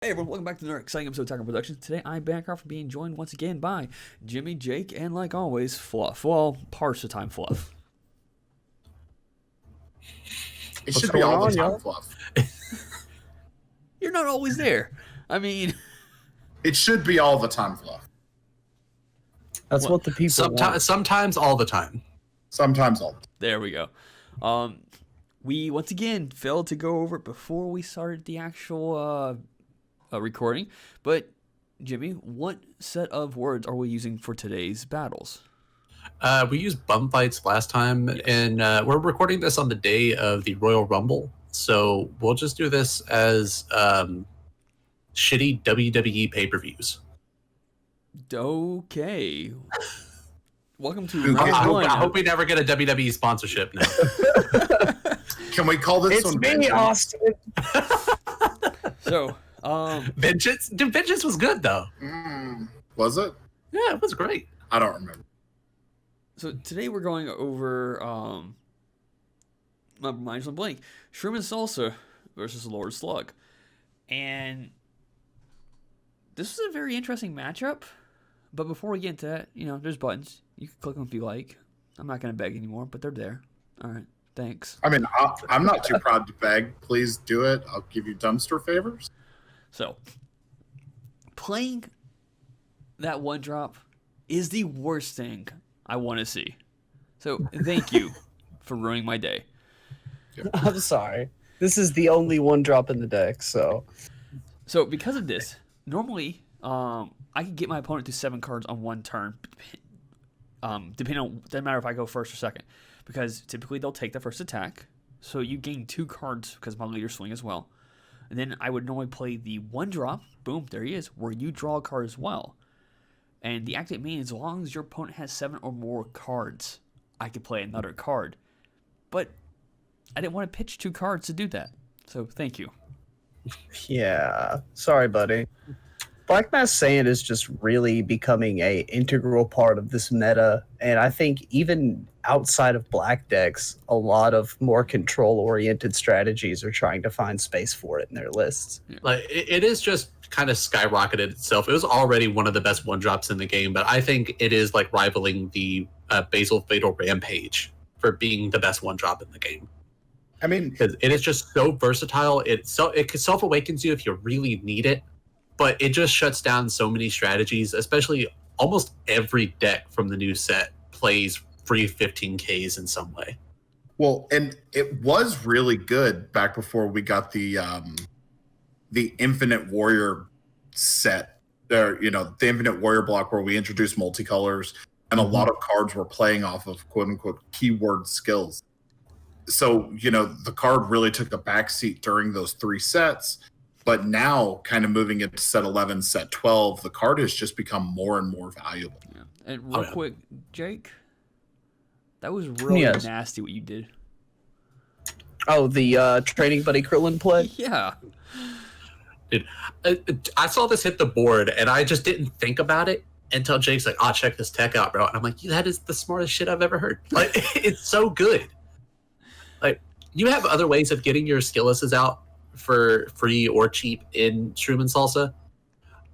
Hey everyone, welcome back to another exciting episode of Tackle Productions. Today I'm back after being joined once again by Jimmy, Jake, and like always, Fluff. Well, parts of the time, Fluff. It What's should be all going the on, time, y'all? Fluff. You're not always there. I mean, It should be all the time, Fluff. That's what the people want. Sometimes all the time. Sometimes all the time. there we go. We once again failed to go over it before we started the actual recording. But Jimmy, what set of words are we using for today's battles? We used bum fights last time, and we're recording this on the day of the Royal Rumble, so we'll just do this as shitty WWE pay-per-views. Okay. Welcome to Dude, round I one. hope we never get a WWE sponsorship now. Can we call this It's one me, Vengeance? Austin. So, Vengeance? Dude, Vengeance was good, though. Was it? Yeah, it was great. I don't remember. So today we're going over my mind's on blank. Shroom Salsa versus Lord Slug. And this was a very interesting matchup. But before we get into that, there's buttons. You can click them if you like. I'm not gonna beg anymore, but they're there. Alright, thanks. I mean, I'm not too proud to beg. Please do it. I'll give you dumpster favors. So playing that one drop is the worst thing I want to see. So thank you for ruining my day. I'm sorry. This is the only one drop in the deck, so So because of this, normally I can get my opponent to 7 cards on one turn, depending on, doesn't matter if I go first or second, because typically they'll take the first attack, so you gain 2 cards because my leader swing as well. And then I would normally play the one drop, boom, there he is, where you draw a card as well. And the activate means as long as your opponent has 7 or more cards, I could play another card. But I didn't want to pitch 2 cards to do that, so thank you. yeah. Sorry, buddy. Black Mass Sand is just really becoming a integral part of this meta, and I think even outside of black decks, a lot of more control-oriented strategies are trying to find space for it in their lists. Like it is just kind of skyrocketed itself. It was already one of the best one drops in the game, but I think it is like rivaling the Basil Fatal Rampage for being the best one drop in the game. I mean, Because it is just so versatile. It self awakens you if you really need it, but it just shuts down so many strategies. Especially almost every deck from the new set plays free 15Ks in some way. well, and it was really good back before we got the Infinite Warrior set. There, the Infinite Warrior block where we introduced multicolors, and a lot of cards were playing off of quote unquote keyword skills. So, the card really took a backseat during those 3 sets. But now, kind of moving into set 11, set 12, the card has just become more and more valuable. Yeah. And real yeah. quick, Jake, that was really Yes. nasty what you did. Oh, the Training Buddy Krillin play? Yeah. Dude, I saw this hit the board, and I just didn't think about it until Jake's like, "Oh, check this tech out, bro." And I'm like, "That is the smartest shit I've ever heard." Like, it's so good. Like, you have other ways of getting your skill lists out for free or cheap in Shroom and Salsa,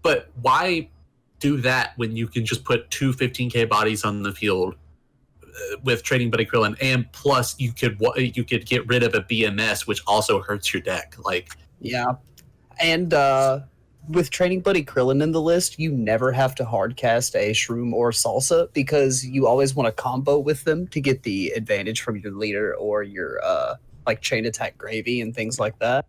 but why do that when you can just put 2 15K bodies on the field with Trading Buddy Krillin, and plus you could get rid of a BMS, which also hurts your deck. Like, Yeah. And with Training Buddy Krillin in the list, you never have to hardcast a Shroom or Salsa because you always want to combo with them to get the advantage from your leader or your like chain attack gravy and things like that.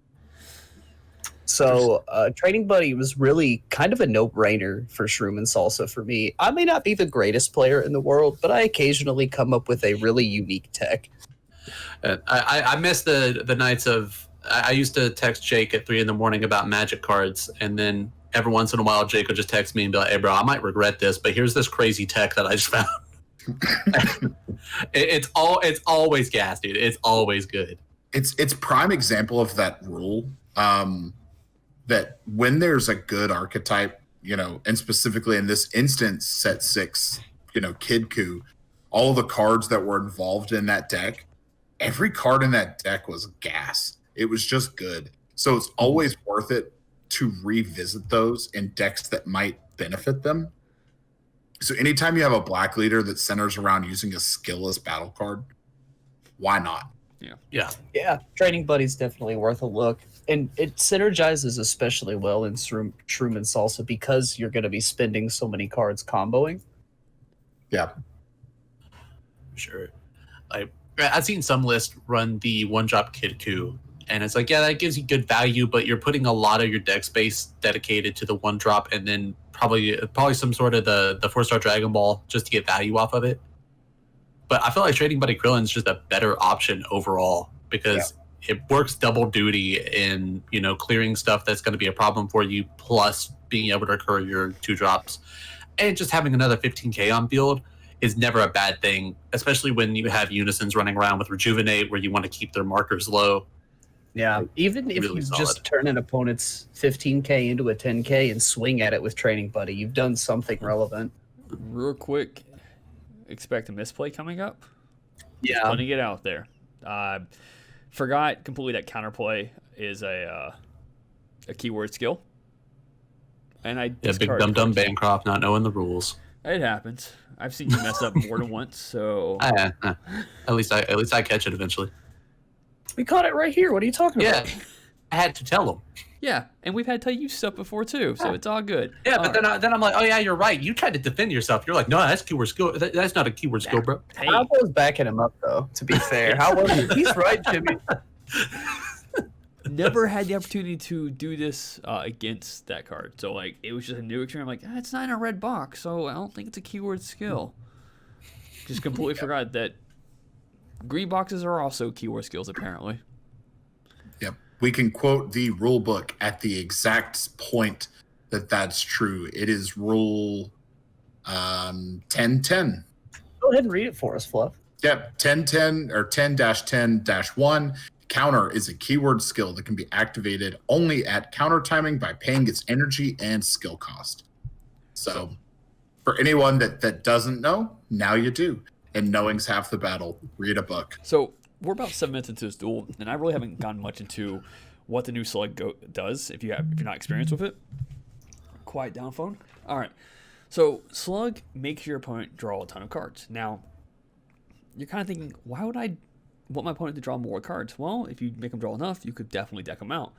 So Training Buddy was really kind of a no-brainer for Shroom and Salsa for me. I may not be the greatest player in the world, but I occasionally come up with a really unique tech. I miss the nights of. I used to text Jake at 3 a.m. about Magic cards, and then every once in a while Jake would just text me and be like, "Hey, bro, I might regret this, but here's this crazy tech that I just found." It's always gas, dude. It's always good. It's prime example of that rule, that when there's a good archetype, and specifically in this instance, set 6, Kid Coup, all the cards that were involved in that deck, every card in that deck was gas. It was just good. So it's always worth it to revisit those in decks that might benefit them. So anytime you have a black leader that centers around using a skillless battle card, why not? Yeah, Training Buddy's definitely worth a look. And it synergizes especially well in Shroom and Salsa because you're going to be spending so many cards comboing. Yeah. Sure. I've seen some lists run the one-drop Kid Coup, and it's like, yeah, that gives you good value, but you're putting a lot of your deck space dedicated to the one-drop, and then probably some sort of the 4-star Dragon Ball just to get value off of it. But I feel like Trading Buddy Krillin's just a better option overall because it works double duty in, you know, clearing stuff that's going to be a problem for you, plus being able to recur your 2-drops. And just having another 15k on field is never a bad thing, especially when you have Unisons running around with Rejuvenate where you want to keep their markers low. Yeah, even if Really you solid. just turn an opponent's 15k into a 10k and swing at it with Training Buddy, you've done something relevant. Real quick, expect a misplay coming up. Yeah. Putting it out there. Forgot completely that counterplay is a keyword skill. And I Yeah, big dumb Bancroft not knowing the rules. It happens. I've seen you mess up more than once, so At least I catch it eventually. We caught it right here. What are you talking Yeah, about? I had to tell them. yeah. And we've had to tell you stuff before too, so it's all good. Yeah, All but then I'm like, oh yeah, you're right. You tried to defend yourself. You're like, no, that's keyword skill. That's not a keyword skill, bro. Hey, I was backing him up, though, to be fair. How was he? He's right, Jimmy. never had the opportunity to do this against that card. So like it was just a new experience. I'm like, it's not in a red box, so I don't think it's a keyword skill. Just completely forgot that green boxes are also keyword skills apparently. Yep. We can quote the rule book at the exact point that that's true. It is rule 1010. Go ahead and read it for us, Fluff. Yep, 1010 or 10-10-1. Counter is a keyword skill that can be activated only at counter timing by paying its energy and skill cost. So for anyone that doesn't know, now you do. And knowing's half the battle. Read a book. So we're about 7 minutes into this duel, and I really haven't gotten much into what the new Slug does if you're not experienced with it. Quiet down, phone. All right. So Slug makes your opponent draw a ton of cards. Now, you're kind of thinking, why would I want my opponent to draw more cards? Well, if you make them draw enough, you could definitely deck them out.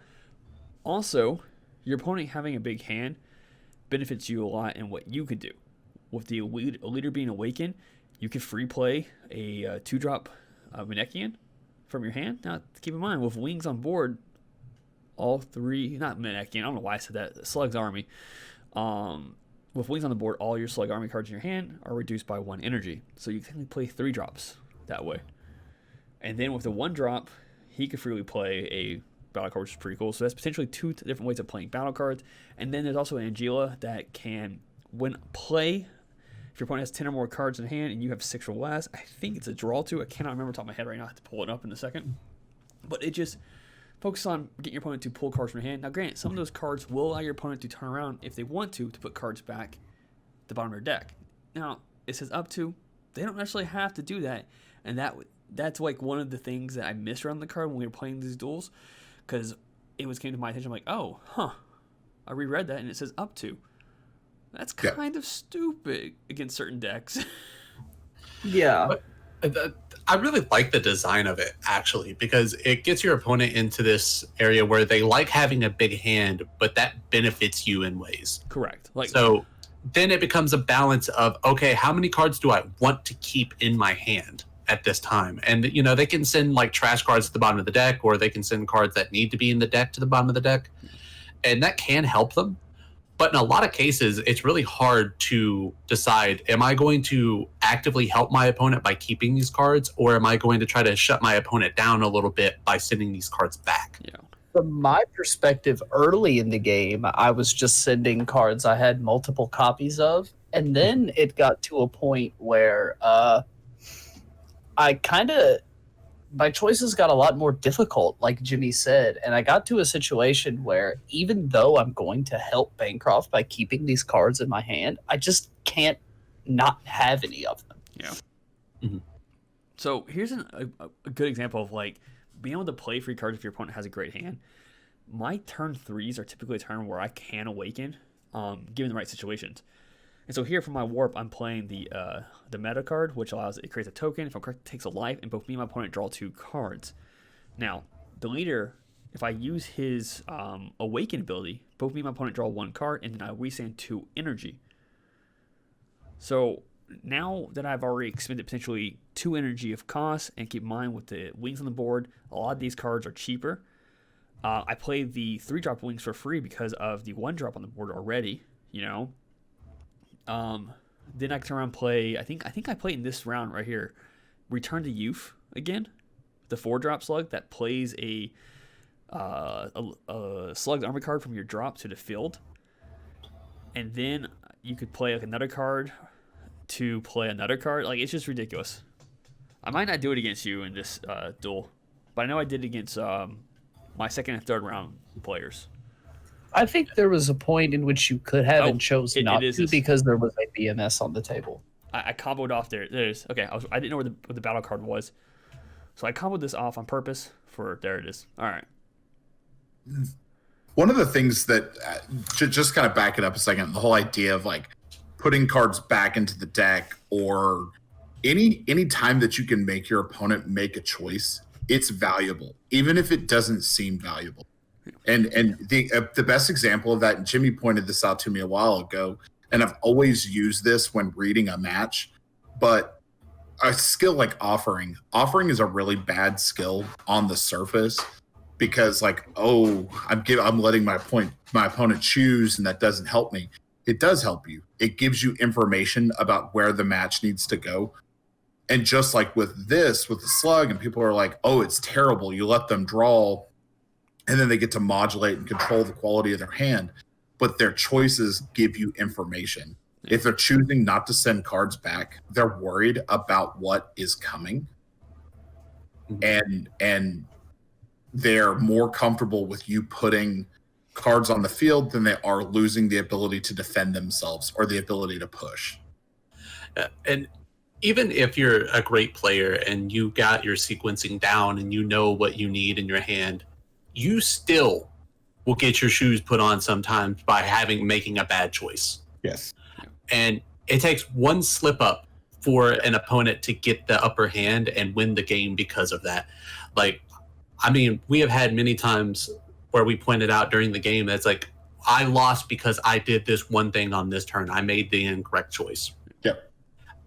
Also, your opponent having a big hand benefits you a lot in what you could do. With the leader being awakened, you can free play a 2-drop Manekian from your hand. Now, keep in mind, with wings on board, all three, not Manekian, I don't know why I said that, Slug's army. With wings on the board, all your Slug army cards in your hand are reduced by 1 energy. So you can play 3 drops that way. And then with the 1-drop, he could freely play a battle card, which is pretty cool. So that's potentially 2 different ways of playing battle cards. And then there's also an Angela that can, when play, if your opponent has 10 or more cards in hand and you have 6 or less, I think it's a draw 2. I cannot remember off the top of my head right now. I have to pull it up in a second. But it just focuses on getting your opponent to pull cards from your hand. Now, granted, some of those cards will allow your opponent to turn around if they want to put cards back at the bottom of your deck. Now, it says up to. They don't necessarily have to do that. And that's like one of the things that I missed around the card when we were playing these duels, because it came to my attention. I'm like, oh, I reread that and it says up to. That's kind of stupid against certain decks. Yeah. I really like the design of it, actually, because it gets your opponent into this area where they like having a big hand, but that benefits you in ways. Correct. Like, so then it becomes a balance of, okay, how many cards do I want to keep in my hand at this time? And, you know, they can send like trash cards to the bottom of the deck, or they can send cards that need to be in the deck to the bottom of the deck. And that can help them. But in a lot of cases, it's really hard to decide, am I going to actively help my opponent by keeping these cards, or am I going to try to shut my opponent down a little bit by sending these cards back? Yeah. From my perspective, early in the game, I was just sending cards I had multiple copies of. And then it got to a point where my choices got a lot more difficult, like Jimmy said. And I got to a situation where even though I'm going to help Bancroft by keeping these cards in my hand, I just can't not have any of them. Yeah. Mm-hmm. So here's a good example of like being able to play free cards if your opponent has a great hand. my turn 3s are typically a turn where I can awaken, given the right situations. And so here for my warp, I'm playing the meta card, which it creates a token. If I'm correct, it takes a life, and both me and my opponent draw 2 cards. Now, the leader, if I use his awaken ability, both me and my opponent draw 1 card, and then I resend 2 energy. So now that I've already expended potentially 2 energy of cost, and keep in mind with the wings on the board, a lot of these cards are cheaper. I play the 3-drop wings for free because of the 1-drop on the board already, you know. Then I can turn around and play. I think I played in this round right here. Return to Youth again, the 4-drop slug that plays a slug armor card from your drop to the field, and then you could play like another card to play another card. Like, it's just ridiculous. I might not do it against you in this duel, but I know I did it against my second and third round players. I think there was a point in which you could have and chose not to because there was a BMS on the table. I comboed off there. There's okay. I didn't know where the battle card was, so I comboed this off on purpose. There it is. All right. One of the things that just kind of back it up a second, the whole idea of like putting cards back into the deck, or any time that you can make your opponent make a choice, it's valuable, even if it doesn't seem valuable. And the best example of that, and Jimmy pointed this out to me a while ago, and I've always used this when reading a match, but a skill like offering is a really bad skill on the surface, because like, oh, I'm letting my opponent choose, and that doesn't help me. It does help you. It gives you information about where the match needs to go. And just like with the slug, and people are like, oh, it's terrible, you let them draw, and then they get to modulate and control the quality of their hand. But their choices give you information. If they're choosing not to send cards back, they're worried about what is coming. And they're more comfortable with you putting cards on the field than they are losing the ability to defend themselves or the ability to push. And even if you're a great player and you got your sequencing down and you know what you need in your hand, you still will get your shoes put on sometimes by making a bad choice. Yes. And it takes one slip up for an opponent to get the upper hand and win the game because of that. Like, I mean, we have had many times where we pointed out during the game that's like, I lost because I did this one thing on this turn. I made the incorrect choice. Yep.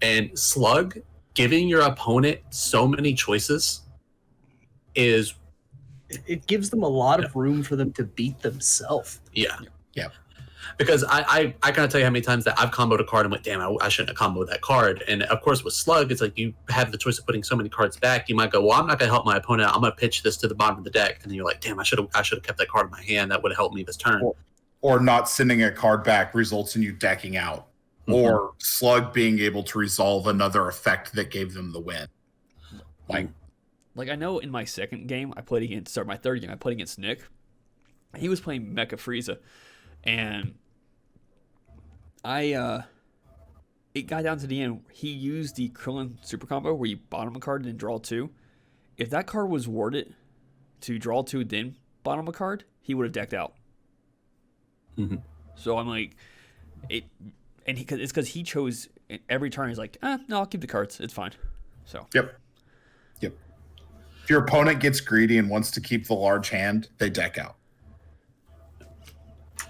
And Slug, giving your opponent so many choices is... It gives them a lot of room for them to beat themselves. Yeah. Yeah. Because I can't tell you how many times that I've comboed a card and went, damn, I shouldn't have comboed that card. And of course with Slug, it's like you have the choice of putting so many cards back. You might go, well, I'm not going to help my opponent. I'm going to pitch this to the bottom of the deck. And then you're like, damn, I should have kept that card in my hand. That would have helped me this turn. Or not sending a card back results in you decking out. Mm-hmm. Or Slug being able to resolve another effect that gave them the win. Like, I know in my second game, my third game, I played against Nick. He was playing Mecha Frieza. And it got down to the end. He used the Krillin super combo where you bottom a card and then draw 2. If that card was worded to draw 2, then bottom a card, he would have decked out. Mm-hmm. So I'm like, it's because he chose every turn. He's like, no, I'll keep the cards. It's fine. So. Yep. If your opponent gets greedy and wants to keep the large hand, they deck out.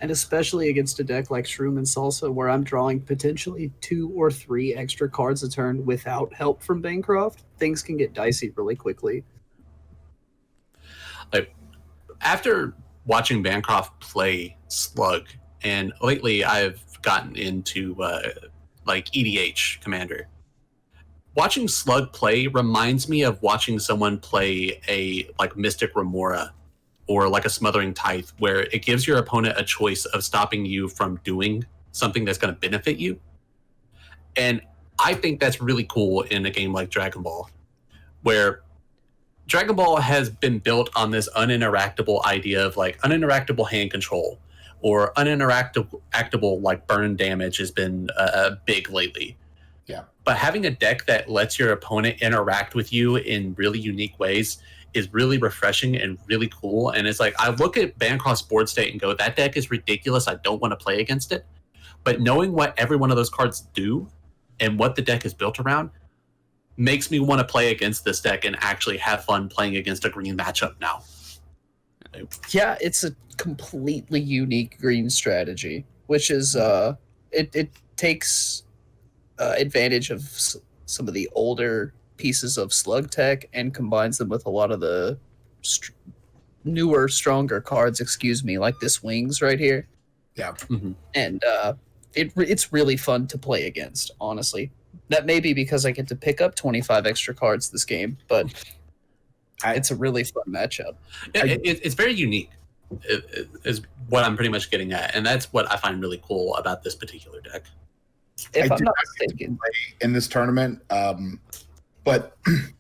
And especially against a deck like Shroom and Salsa, where I'm drawing potentially 2 or 3 extra cards a turn without help from Bancroft, things can get dicey really quickly. Like, after watching Bancroft play Slug, and lately I've gotten into EDH Commander. Watching Slug play reminds me of watching someone play a Mystic Remora or like a Smothering Tithe, where it gives your opponent a choice of stopping you from doing something that's going to benefit you. And I think that's really cool in a game like Dragon Ball, where Dragon Ball has been built on this uninteractable idea of like uninteractable hand control, or uninteractable like burn damage has been big lately. Yeah. But having a deck that lets your opponent interact with you in really unique ways is really refreshing and really cool. And it's like, I look at Bancroft's board state and go, that deck is ridiculous. I don't want to play against it. But knowing what every one of those cards do and what the deck is built around makes me want to play against this deck and actually have fun playing against a green matchup now. Yeah, it's a completely unique green strategy, which is it takes advantage of some of the older pieces of slug tech and combines them with a lot of the newer, stronger cards. Excuse me, like this wings right here. Yeah, and it's really fun to play against. Honestly, that may be because I get to pick up 25 extra cards this game, but it's a really fun matchup. Yeah, it's very unique, is what I'm pretty much getting at, and that's what I find really cool about this particular deck. If I I'm not mistaken, play in this tournament, but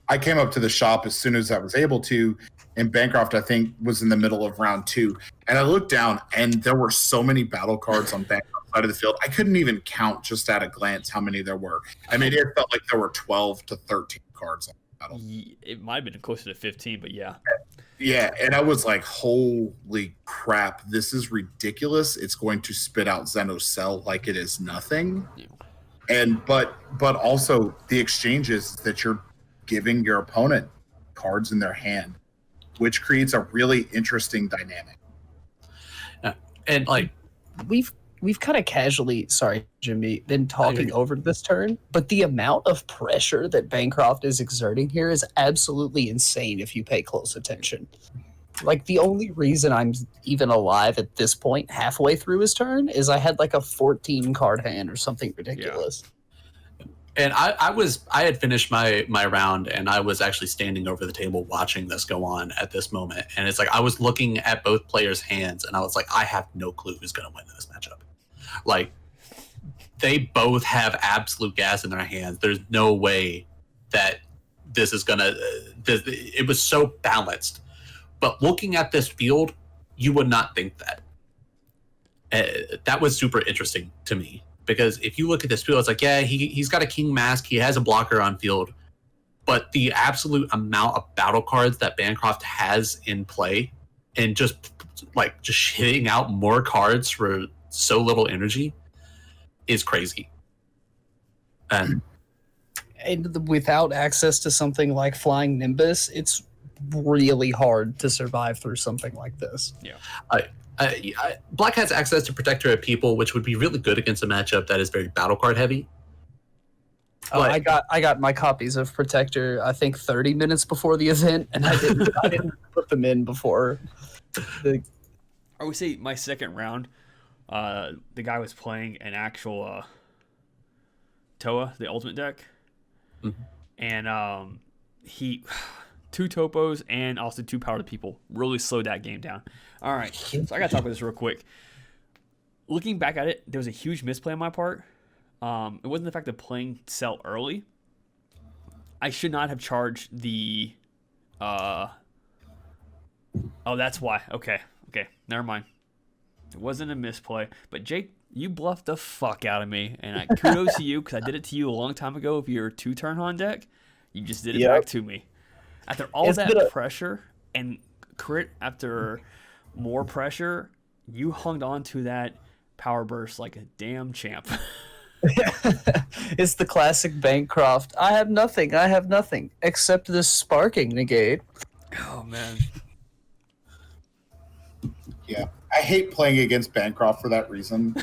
I came up to the shop as soon as I was able to, and Bancroft, I think, was in the middle of round 2, and I looked down, and there were so many battle cards on Bancroft's side of the field. I couldn't even count just at a glance how many there were. I mean, it felt like there were 12 to 13 cards on the battle. It might have been closer to 15, but yeah. Yeah, and I was like, holy crap, this is ridiculous. It's going to spit out Xenocell like it is nothing. Yeah. And but also the exchanges that you're giving your opponent cards in their hand, which creates a really interesting dynamic. And like we've kind of casually, sorry, Jimmy, been talking over this turn, but the amount of pressure that Bancroft is exerting here is absolutely insane if you pay close attention. Like, the only reason I'm even alive at this point, halfway through his turn, is I had like a 14 card hand or something ridiculous. Yeah. And I had finished my round, and I was actually standing over the table watching this go on at this moment. And it's like, I was looking at both players' hands, and I was like, I have no clue who's going to win in this matchup. Like, they both have absolute gas in their hands. There's no way that this is gonna. It was so balanced, but looking at this field, you would not think that. That was super interesting to me, because if you look at this field, it's like, yeah, he's got a king mask, he has a blocker on field, but the absolute amount of battle cards that Bancroft has in play, and just hitting out more cards for so little energy, is crazy. And without access to something like Flying Nimbus, it's really hard to survive through something like this. Yeah. Black has access to Protector of People, which would be really good against a matchup that is very battle card heavy. I got my copies of Protector, I think 30 minutes before the event, and I didn't put them in before the. I would say my second round, the guy was playing an actual Toa, the ultimate deck, and he 2 topos and also 2 power to people really slowed that game down. All right, so I gotta talk about this real quick. Looking back at it, there was a huge misplay on my part. It wasn't the fact of playing Cell early. I should not have charged the. Oh, that's why. Okay, never mind. It wasn't a misplay, but Jake, you bluffed the fuck out of me, and kudos to you, because I did it to you a long time ago. If you're 2-turn on deck, you just did it back to me. After all that pressure and crit after more pressure, you hung on to that power burst like a damn champ. It's the classic Bancroft. I have nothing except this sparking negate. Oh man. Yeah, I hate playing against Bancroft for that reason,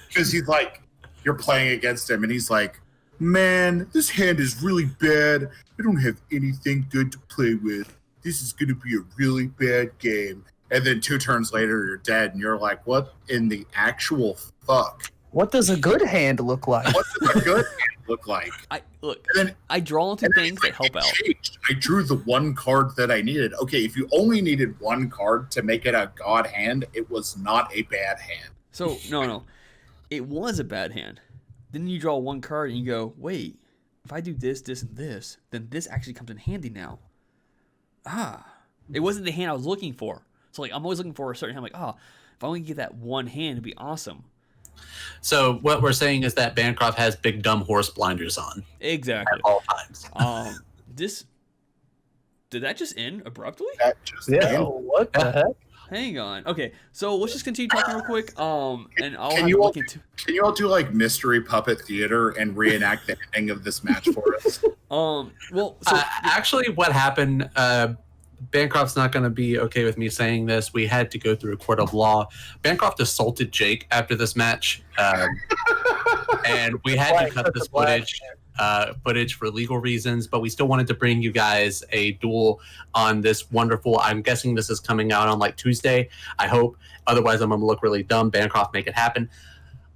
because he's like, you're playing against him, and he's like, man, this hand is really bad. I don't have anything good to play with. This is going to be a really bad game. And then 2 turns later, you're dead, and you're like, what in the actual fuck? What does a good hand look like? What does a good hand look like? I draw into things that help out. I drew the 1 card that I needed. Okay, if you only needed 1 card to make it a god hand, it was not a bad hand. So, no. It was a bad hand. Then you draw 1 card and you go, wait, if I do this, this, and this, then this actually comes in handy now. It wasn't the hand I was looking for. So, like, I'm always looking for a certain hand. I'm like, if I only get that 1 hand, it'd be awesome. So what we're saying is that Bancroft has big dumb horse blinders on. Exactly. At all times. This Did that just end abruptly? That just Yeah. ended. What the heck? Hang on. Okay, so let's just continue talking real quick. And I'll Can have you to all look into. Can you all do like mystery puppet theater and reenact the ending of this match for us? Well, so Actually, what happened? Bancroft's not going to be okay with me saying this. We had to go through a court of law. Bancroft assaulted Jake after this match, and we had to cut this footage for legal reasons. But we still wanted to bring you guys a duel on this wonderful. I'm guessing this is coming out on like Tuesday. I hope. Otherwise, I'm going to look really dumb. Bancroft, make it happen.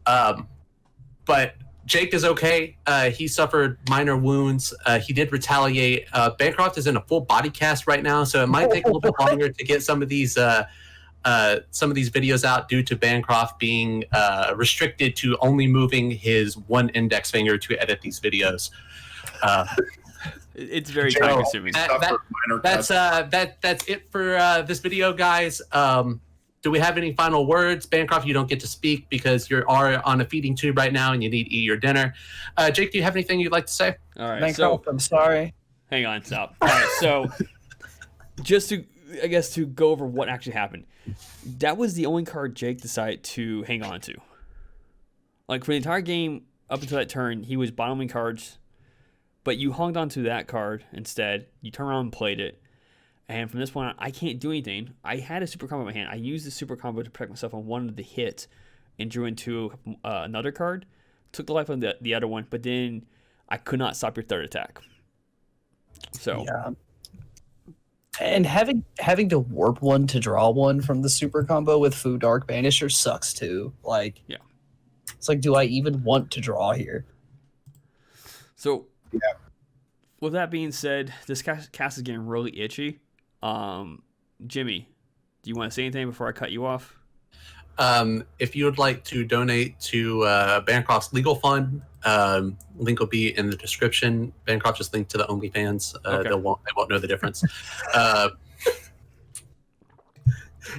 But Jake is okay. He suffered minor wounds. He did retaliate. Bancroft is in a full body cast right now, so it might take a little bit longer to get some of these videos out due to Bancroft being restricted to only moving his one index finger to edit these videos. it's very time consuming. That's it for this video, guys. Do we have any final words? Bancroft, you don't get to speak because you are on a feeding tube right now and you need to eat your dinner. Jake, do you have anything you'd like to say? All right, Bancroft, so I'm sorry. hang on, stop. All right, so just to go over what actually happened, that was the only card Jake decided to hang on to. Like for the entire game up until that turn, he was bottoming cards, but you hung on to that card instead. You turned around and played it. And from this point on, I can't do anything. I had a super combo in my hand. I used the super combo to protect myself on one of the hits and drew into another card. Took the life of the other one, but then I could not stop your third attack. So Yeah. And having to warp one to draw one from the super combo with Fu Dark Banisher sucks too. Like, yeah. It's like, do I even want to draw here? So with that being said, this cast is getting really itchy. Jimmy, do you want to say anything before I cut you off? If you would like to donate to Bancroft's legal fund, link will be in the description. Bancroft just linked to the OnlyFans. Okay. They won't know the difference.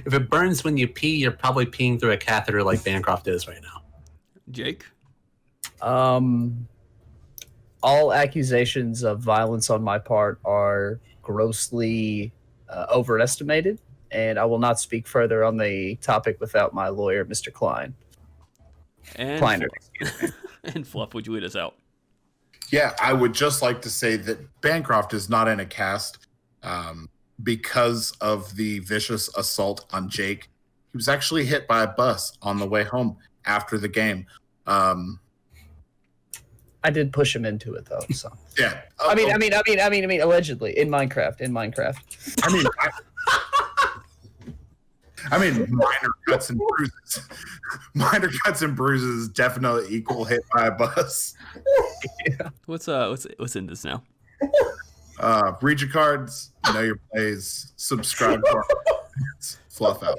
If it burns when you pee, you're probably peeing through a catheter like Bancroft is right now. Jake? All accusations of violence on my part are grossly overestimated, and I will not speak further on the topic without my lawyer, Mr. Klein. And Kleiner. and Fluff, would you lead us out? Yeah, I would just like to say that Bancroft is not in a cast because of the vicious assault on Jake. He was actually hit by a bus on the way home after the game. I did push him into it though. So Yeah. I mean, allegedly in Minecraft. I mean, minor cuts and bruises. Minor cuts and bruises definitely equal hit by a bus. What's in this now? Read your cards, know your plays, subscribe to our Fluff out.